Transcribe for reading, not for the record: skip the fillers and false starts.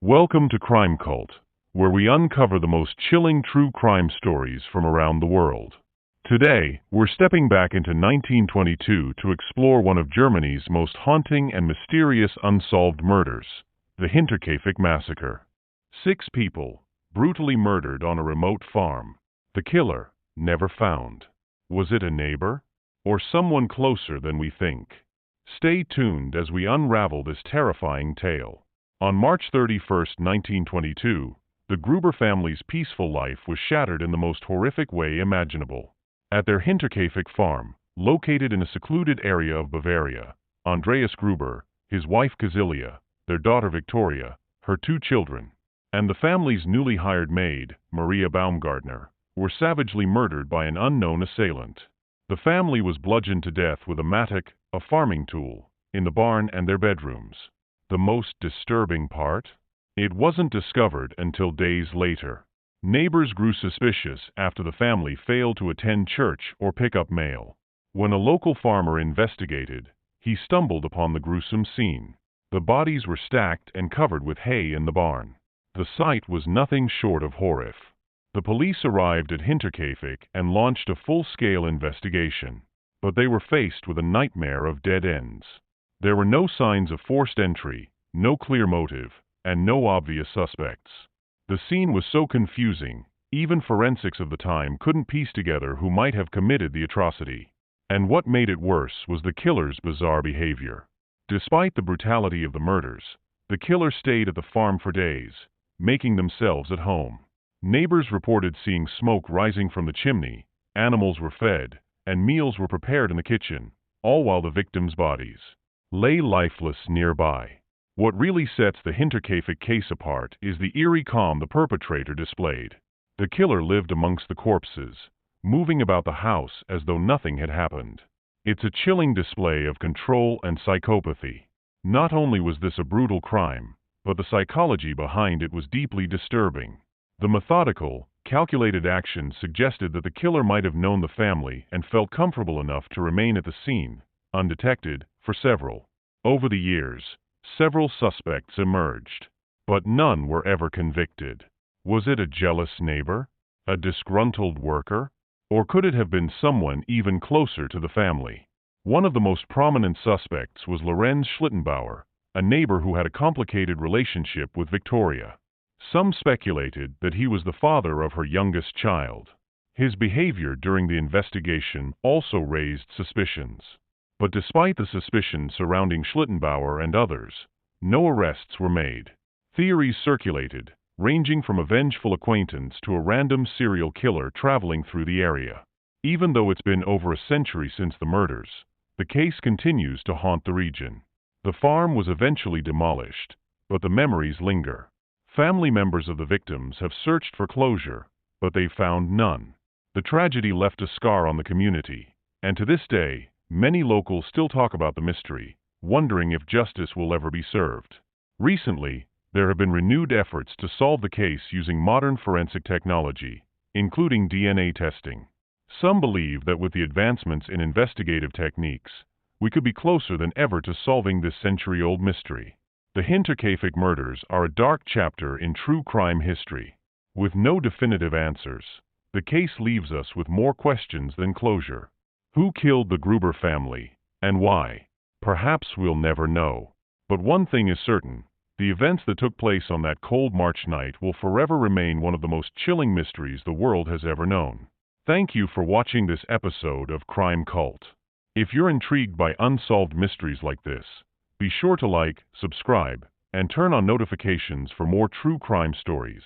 Welcome to Crime Cult, where we uncover the most chilling true crime stories from around the world. Today, we're stepping back into 1922 to explore one of Germany's most haunting and mysterious unsolved murders, the Hinterkaifeck massacre. 6 people, brutally murdered on a remote farm. The killer, never found. Was it a neighbor? Or someone closer than we think? Stay tuned as we unravel this terrifying tale. On March 31, 1922, the Gruber family's peaceful life was shattered in the most horrific way imaginable. At their Hinterkaifeck farm, located in a secluded area of Bavaria, Andreas Gruber, his wife Casilia, their daughter Victoria, her 2 children, and the family's newly hired maid, Maria Baumgartner, were savagely murdered by an unknown assailant. The family was bludgeoned to death with a mattock, a farming tool, in the barn and their bedrooms. The most disturbing part? It wasn't discovered until days later. Neighbors grew suspicious after the family failed to attend church or pick up mail. When a local farmer investigated, he stumbled upon the gruesome scene. The bodies were stacked and covered with hay in the barn. The sight was nothing short of horrific. The police arrived at Hinterkaifeck and launched a full-scale investigation. But they were faced with a nightmare of dead ends. There were no signs of forced entry, no clear motive, and no obvious suspects. The scene was so confusing, even forensics of the time couldn't piece together who might have committed the atrocity. And what made it worse was the killer's bizarre behavior. Despite the brutality of the murders, the killer stayed at the farm for days, making themselves at home. Neighbors reported seeing smoke rising from the chimney, animals were fed, and meals were prepared in the kitchen, all while the victims' bodies lay lifeless nearby. What really sets the Hinterkaifeck case apart is the eerie calm the perpetrator displayed. The killer lived amongst the corpses, moving about the house as though nothing had happened. It's a chilling display of control and psychopathy. Not only was this a brutal crime, but the psychology behind it was deeply disturbing. The methodical, calculated action suggested that the killer might have known the family and felt comfortable enough to remain at the scene, undetected, for several. Over the years, several suspects emerged, but none were ever convicted. Was it a jealous neighbor? A disgruntled worker? Or could it have been someone even closer to the family? One of the most prominent suspects was Lorenz Schlittenbauer, a neighbor who had a complicated relationship with Victoria. Some speculated that he was the father of her youngest child. His behavior during the investigation also raised suspicions. But despite the suspicion surrounding Schlittenbauer and others, no arrests were made. Theories circulated, ranging from a vengeful acquaintance to a random serial killer traveling through the area. Even though it's been over a century since the murders, the case continues to haunt the region. The farm was eventually demolished, but the memories linger. Family members of the victims have searched for closure, but they've found none. The tragedy left a scar on the community, and to this day, many locals still talk about the mystery, wondering if justice will ever be served. Recently, there have been renewed efforts to solve the case using modern forensic technology, including DNA testing. Some believe that with the advancements in investigative techniques, we could be closer than ever to solving this century-old mystery. The Hinterkaifeck murders are a dark chapter in true crime history. With no definitive answers, the case leaves us with more questions than closure. Who killed the Gruber family, and why? Perhaps we'll never know. But one thing is certain, the events that took place on that cold March night will forever remain one of the most chilling mysteries the world has ever known. Thank you for watching this episode of Crime Cult. If you're intrigued by unsolved mysteries like this, be sure to like, subscribe, and turn on notifications for more true crime stories.